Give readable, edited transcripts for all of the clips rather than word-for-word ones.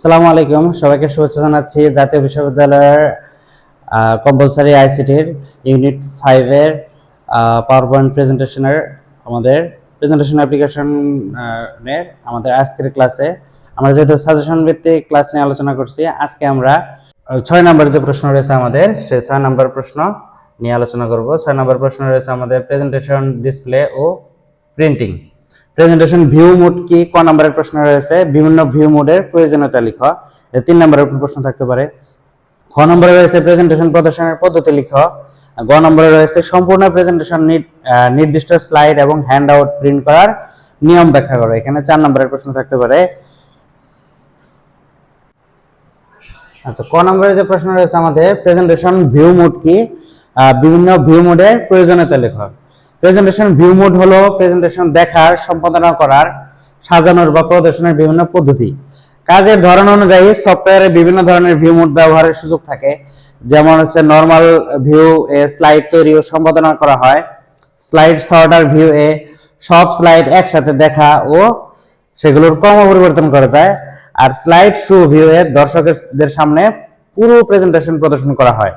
আসসালামু আলাইকুম, সবাইকে শুভেচ্ছা জানাচ্ছি। জাতীয় বিশ্ববিদ্যালয়ের কম্পালসারি আইসিটির ইউনিট 5 এর পাওয়ার পয়েন্ট প্রেজেন্টেশনের আমাদের প্রেজেন্টেশন অ্যাপ্লিকেশনের আমাদের আজকের ক্লাসে আমরা যেহেতু সাজেশন ভিত্তিক ক্লাস নিয়ে আলোচনা করছি, আজকে আমরা 6 নম্বর যে প্রশ্ন রয়েছে আমাদের সেই 6 নম্বর প্রশ্ন নিয়ে আলোচনা করব। 6 নম্বর প্রশ্ন রয়েছে আমাদের প্রেজেন্টেশন, ডিসপ্লে ও প্রিন্টিং। প্রেজেন্টেশন ভিউ মোড কি? ক নম্বরের প্রশ্ন রয়েছে বিভিন্ন ভিউ মোডের প্রয়োজনীয়তা লিখো। 3 নম্বরের প্রশ্ন থাকতে পারে। খ নম্বরে রয়েছে প্রেজেন্টেশন প্রদর্শনের পদ্ধতি লিখো। গ নম্বরে রয়েছে সম্পূর্ণ প্রেজেন্টেশন নির্দিষ্ট স্লাইড এবং হ্যান্ড আউট প্রিন্ট করার নিয়ম ব্যাখ্যা করো। এখানে 4 নম্বরের প্রশ্ন থাকতে পারে। আচ্ছা, ক নম্বরে যে প্রশ্ন রয়েছে আমাদের প্রেজেন্টেশন ভিউ মোড কি? বিভিন্ন ভিউ মোডের প্রয়োজনীয়তা লেখো। প্রেজেন্টেশন ভিউ মোড হলো প্রেজেন্টেশন দেখার, সম্পাদনা করার, সাজানোর বা প্রদর্শনের বিভিন্ন পদ্ধতি। কাজের ধরন অনুযায়ী সফটওয়্যারে বিভিন্ন ধরনের ভিউ মোড ব্যবহারের সুযোগ থাকে। যেমন হচ্ছে নরমাল ভিউ এ স্লাইড তৈরি ও সম্পাদনা করা হয়। স্লাইড সর্টার ভিউ এ সব স্লাইড একসাথে দেখা ও সেগুলোর ক্রম পরিবর্তন করা যায়। আর স্লাইড শো ভিউ এ দর্শকদের সামনে পুরো প্রেজেন্টেশন প্রদর্শন করা হয়।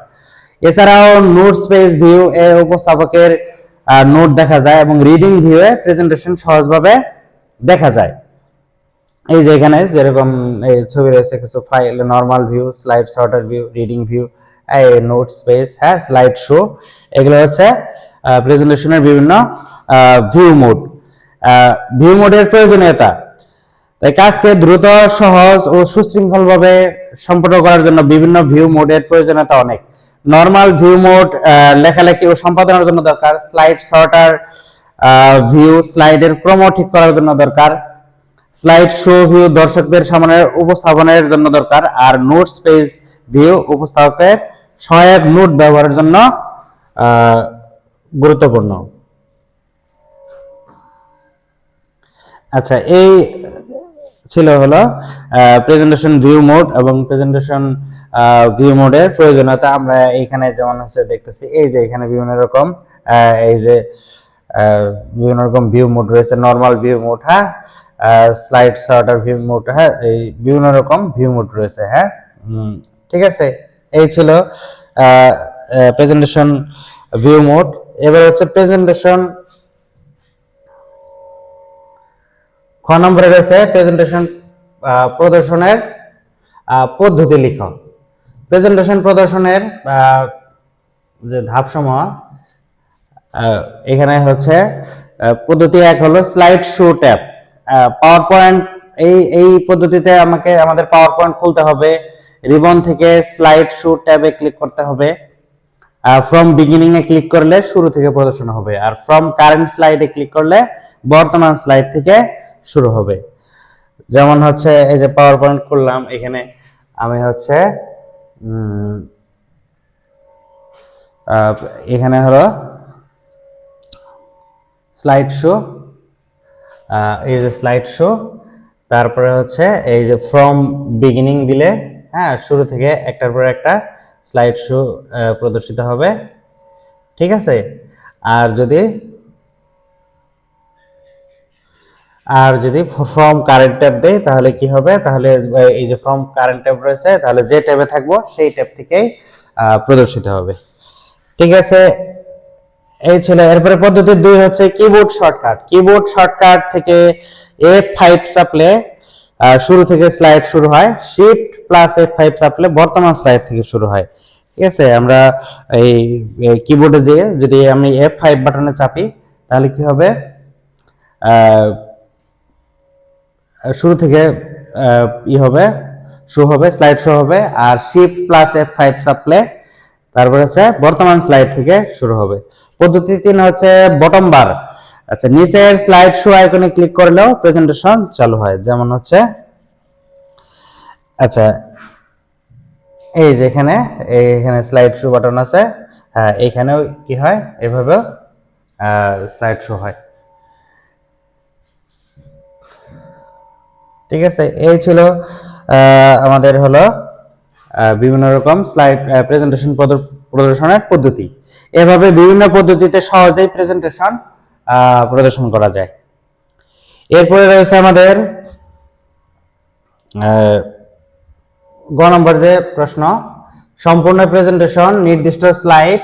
এছাড়াও নোট স্পেস ভিউ এ উপস্থাপকের নোট দেখা যায় এবং রিডিং ভিউ এ প্রেজেন্টেশন সহজভাবে দেখা যায়। এই যে এখানে যেরকম এই ছবি রয়েছে কিছু file, normal view, slide sorter view, reading view, এই নোট স্পেস, হ্যাঁ, স্লাইড শো, এগুলো হচ্ছে প্রেজেন্টেশনের বিভিন্ন ভিউ মোড। ভিউ মোডের প্রয়োজনীয়তা, তাই কাজকে দ্রুত, সহজ ও সুশৃঙ্খলভাবে সম্পন্ন করার জন্য বিভিন্ন ভিউ মোডের প্রয়োজনীয়তা অনেক। নরমাল ভিউ মোড লেখালেখি ও সম্পাদনার জন্য দরকার। স্লাইড সর্টার ভিউ স্লাইডের ক্রম ঠিক করার জন্য দরকার। স্লাইড শো ভিউ দর্শকদের সামনে উপস্থাপনের জন্য দরকার। আর নোট স্পেস ভিউ উপস্থাপকের সহায়ক নোট ব্যবহারের জন্য গুরুত্বপূর্ণ। আচ্ছা, এই ছিল হলো প্রেজেন্টেশন ভিউ মোড এবং প্রেজেন্টেশন ভিউ মোডের প্রয়োজনীয়তা। আমরা এইখানে যেমন হচ্ছে দেখতেছি, এই যে এখানে বিভিন্ন রকম এই যে বিভিন্ন রকম ভিউ মোড রয়েছে। নরমাল ভিউ মোড, হ্যাঁ, স্লাইড সর্টার ভিউ মোড, হ্যাঁ, এই বিভিন্ন রকম ভিউ মোড রয়েছে। হ্যাঁ, ঠিক আছে, এই ছিল প্রেজেন্টেশন ভিউ মোড। এবার হচ্ছে প্রেজেন্টেশন, খ নম্বরে রয়েছে প্রেজেন্টেশন প্রদর্শনের পদ্ধতি লিখো। প্রেজেন্টেশন প্রদর্শনের যে ধাপসমূহ এখানে হচ্ছে পদ্ধতি 1 হলো slide show tab. Power point, এই পদ্ধতিতে আমাদের পাওয়ার পয়েন্ট খুলতে হবে। রিবন থেকে স্লাইড শো ট্যাবে ক্লিক করতে হবে। ফ্রম বিগিনিং এ ক্লিক করলে শুরু থেকে প্রদর্শন হবে। আর ফ্রম কারেন্ট স্লাইডে ক্লিক করলে বর্তমান স্লাইড থেকে শুরু হবে। যেমন হচ্ছে এই যে পাওয়ার পয়েন্ট খুললাম, এখানে আমি হচ্ছে এখানে হলো স্লাইড শো, এই যে স্লাইড শো, তারপরে হচ্ছে এই যে ফ্রম বিগিনিং দিলে, হ্যাঁ, শুরু থেকে একটার পর একটা স্লাইড শো প্রদর্শিত হবে। ঠিক আছে, আর যদি ফ্রম কারেন্ট ট্যাব দেই তাহলে কি হবে? তাহলে এই যে ফ্রম কারেন্ট ট্যাব রয়েছে, তাহলে যে ট্যাবে থাকবো সেই ট্যাব থেকেই প্রদর্শিত হবে। ঠিক আছে, এই ছিল। এরপরে পদ্ধতি 2 হচ্ছে কিবোর্ড শর্টকাট। কিবোর্ড শর্টকাট থেকে F5 চাপলে শুরু থেকে স্লাইড শুরু হয়। শিফট প্লাস F5 চাপলে বর্তমান স্লাইড থেকে শুরু হয়। ঠিক আছে, আমরা এই কিবোর্ডে যেয়ে যদি আমি F5 বাটনে চাপি তাহলে কি হবে? শুরু থেকে হবে, শো হবে, স্লাইড শো হবে। আর শিফট প্লাস F5 চাপলে তারপর হচ্ছে বর্তমান স্লাইড থেকে শুরু হবে। পদ্ধতি 3 হচ্ছে বটম বার। আচ্ছা, নিচের স্লাইড শো আইকনে ক্লিক করলেও প্রেজেন্টেশন চালু হয়। যেমন হচ্ছে, আচ্ছা, এই যে এখানে স্লাইড শো বাটন আছে, হ্যাঁ, এখানেও কি হয়? এভাবে স্লাইড শো হয়। ঠিক আছে, এই ছিল আমাদের হলো বিভিন্ন রকম স্লাইড প্রেজেন্টেশন প্রদর্শনের পদ্ধতি। এভাবে বিভিন্ন পদ্ধতিতে সহজেই প্রেজেন্টেশন প্রদর্শন করা যায়। এরপরে রয়েছে আমাদের গ নম্বর যে প্রশ্ন, সম্পূর্ণ প্রেজেন্টেশন, নির্দিষ্ট স্লাইড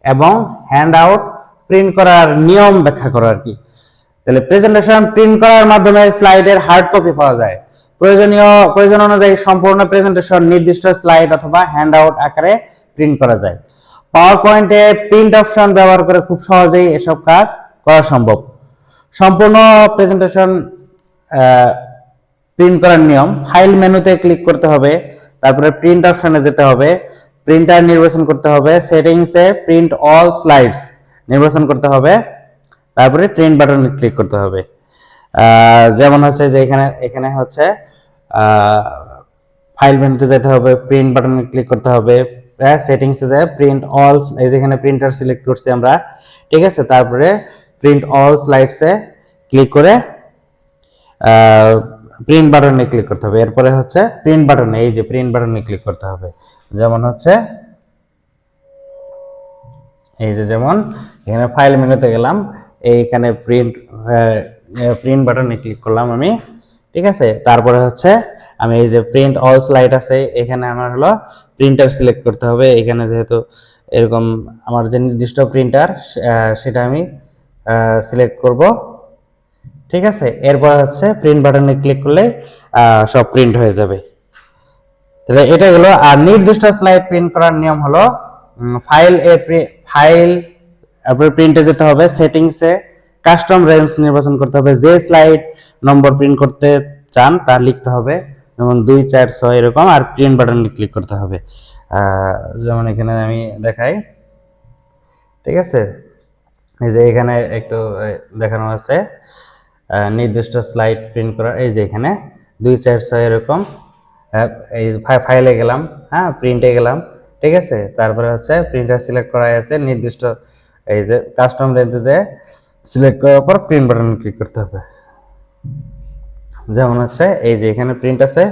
এবং হ্যান্ড আউট প্রিন্ট করার নিয়ম ব্যাখ্যা করো আর কি। তাহলে প্রেজেন্টেশন প্রিন্ট করার মাধ্যমে স্লাইডের হার্ড কপি পাওয়া যায়। প্রয়োজন অনুযায়ী সম্পূর্ণ প্রেজেন্টেশন নির্দিষ্ট স্লাইড অথবা হ্যান্ড আউট আকারে প্রিন্ট করা যায়। পাওয়ার পয়েন্টে প্রিন্ট অপশন ব্যবহার করে খুব সহজেই এসব কাজ করা সম্ভব। সম্পূর্ণ প্রেজেন্টেশন প্রিন্ট করার নিয়ম, ফাইল মেনুতে ক্লিক করতে হবে, তারপরে প্রিন্ট অপশনে যেতে হবে, প্রিন্টার নির্বাচন করতে হবে, সেটিংসে প্রিন্ট অল স্লাইডস নির্বাচন করতে হবে, তারপরে প্রিন্ট বাটনে ক্লিক করতে হবে। যেমন হচ্ছে যে এখানে হচ্ছে ফাইল মেনুতে যেতে হবে, প্রিন্ট বাটনে ক্লিক করতে হবে, সেটিংসে যায় প্রিন্ট অল, এই যেখানে প্রিন্টার সিলেক্ট করছি আমরা, ঠিক আছে। তারপরে প্রিন্ট অল স্লাইডসে ক্লিক করে প্রিন্ট বাটনে ক্লিক করতে হবে। এরপরে হচ্ছে প্রিন্ট বাটনে, এই যে প্রিন্ট বাটনে ক্লিক করতে হবে। যেমন হচ্ছে এই যে যেমন এখানে ফাইল মেনুতে গেলাম, এইখানে প্রিন্ট বাটনে ক্লিক করলাম আমি, ঠিক আছে। তারপরে হচ্ছে আমি এই যে প্রিন্ট অল স্লাইড আছে, এখানে আমার হলো প্রিন্টার সিলেক্ট করতে হবে। এখানে যেহেতু এরকম আমার যে নির্দিষ্ট প্রিন্টার সেটা আমি সিলেক্ট করব, ঠিক আছে। এরপর হচ্ছে প্রিন্ট বাটনে ক্লিক করলে সব প্রিন্ট হয়ে যাবে। তাহলে এটা হলো। আর নির্দিষ্ট স্লাইড প্রিন্ট করার নিয়ম হলো, ফাইল প্রিন্টে যেতে হবে, সেটিংসে কাস্টম রেঞ্জ নির্বাচন করতে হবে, যে স্লাইড নম্বর প্রিন্ট করতে চান তা লিখতে হবে, যেমন 2 4 6 এরকম, আর প্রিন্ট বাটনে ক্লিক করতে হবে। যেমন এখানে আমি দেখাই, ঠিক আছে। এই যে এখানে একটু দেখানো আছে নির্দিষ্ট স্লাইড প্রিন্ট করা, এই যে এখানে 2 4 6 এরকম, এই ফাইলে গেলাম, হ্যাঁ প্রিন্টে গেলাম, ঠিক আছে। তারপরে হচ্ছে প্রিন্টার সিলেক্ট করা আছে, নির্দিষ্ট এই যে কাস্টম রেঞ্জে যে সিলেক্ট করার পর প্রিন্ট বাটনে ক্লিক করতে হবে। যেমন হচ্ছে এই যে এখানে প্রিন্ট আছে,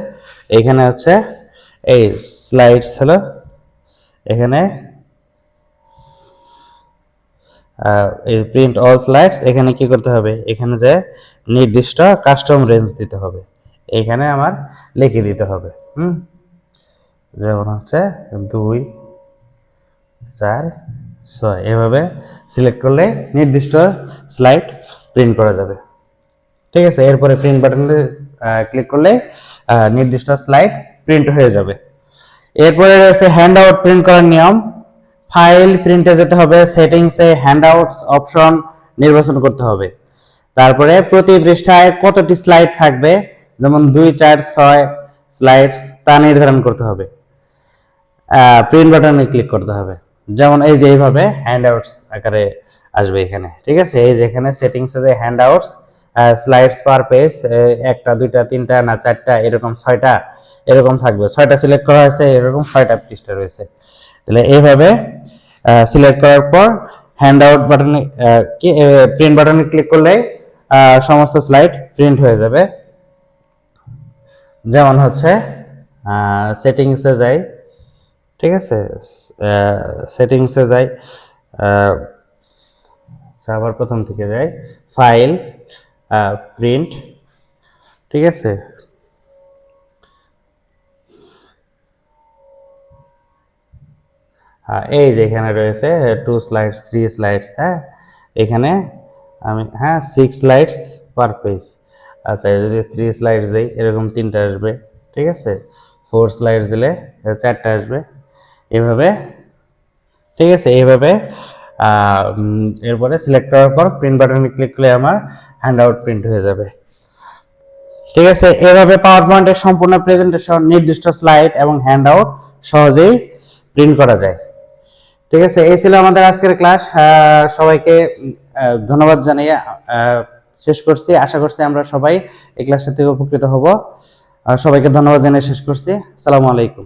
এখানে হচ্ছে এই স্লাইডস হলো, এখানে এই প্রিন্ট অল স্লাইডস, এখানে কি করতে হবে, এখানে যে নির্দিষ্ট কাস্টম রেঞ্জ দিতে হবে, এখানে আমার লিখে দিতে হবে। যেমন হচ্ছে 2 4 6 এভাবে সিলেক্ট করলে নির্দিষ্ট স্লাইড প্রিন্ট করা যাবে, ঠিক আছে। এরপরে প্রিন্ট বাটনে ক্লিক করলে নির্দিষ্ট স্লাইড প্রিন্ট হয়ে যাবে। এরপরে রয়েছে হ্যান্ড আউট প্রিন্ট করার নিয়ম। ফাইল প্রিন্টে যেতে হবে, সেটিংসে হ্যান্ড আউট অপশন নির্বাচন করতে হবে, তারপরে প্রতি পৃষ্ঠায় কতটি স্লাইড থাকবে, যেমন 2 4 6 স্লাইডস তা নির্ধারণ করতে হবে, প্রিন্ট বাটনে ক্লিক করতে হবে। যেমন এই যে এইভাবে হ্যান্ড আউটস আকারে আসবে এখানে, ঠিক আছে। এই যে এখানে সেটিংসে যে hand outs slides per page, একটা দুইটা তিনটা না চারটা এরকম 6টা এরকম থাকবে, 6টা সিলেক্ট করা হয়েছে, এরকম 6টা পৃষ্ঠা রয়েছে। তাহলে এইভাবে সিলেক্ট করার পর হ্যান্ড আউট বাটনে প্রিন্ট বাটনে ক্লিক করলে সমস্ত স্লাইড প্রিন্ট হয়ে যাবে। যেমন হচ্ছে সেটিংসে যাই, ঠিক আছে, সেটিংসে যাই, আবার প্রথম থেকে যাই, ফাইল প্রিন্ট, ঠিক আছে। এই যে এখানে রয়েছে 2 স্লাইডস 3 স্লাইডস, হ্যাঁ এখানে আমি 6 স্লাইডস পার পেজ। আচ্ছা যদি 3 স্লাইডস দিই এরকম 3টা আসবে, ঠিক আছে। 4 স্লাইডস দিলে 4টা আসবে, এভাবে, ঠিক আছে। এইভাবে এরপরে সিলেক্ট করার পর প্রিন্ট বাটনে ক্লিক করলে আমার হ্যান্ড আউট প্রিন্ট হয়ে যাবে, ঠিক আছে। এভাবে পাওয়ার পয়েন্টের সম্পূর্ণ প্রেজেন্টেশন, নির্দিষ্ট স্লাইড এবং হ্যান্ড আউট সহজেই প্রিন্ট করা যায়, ঠিক আছে। এই ছিল আমাদের আজকের ক্লাস। সবাইকে ধন্যবাদ জানিয়ে শেষ করছি। আশা করছি আমরা সবাই এই ক্লাসটা থেকে উপকৃত হব। সবাইকে ধন্যবাদ জানিয়ে শেষ করছি। আসসালামু আলাইকুম।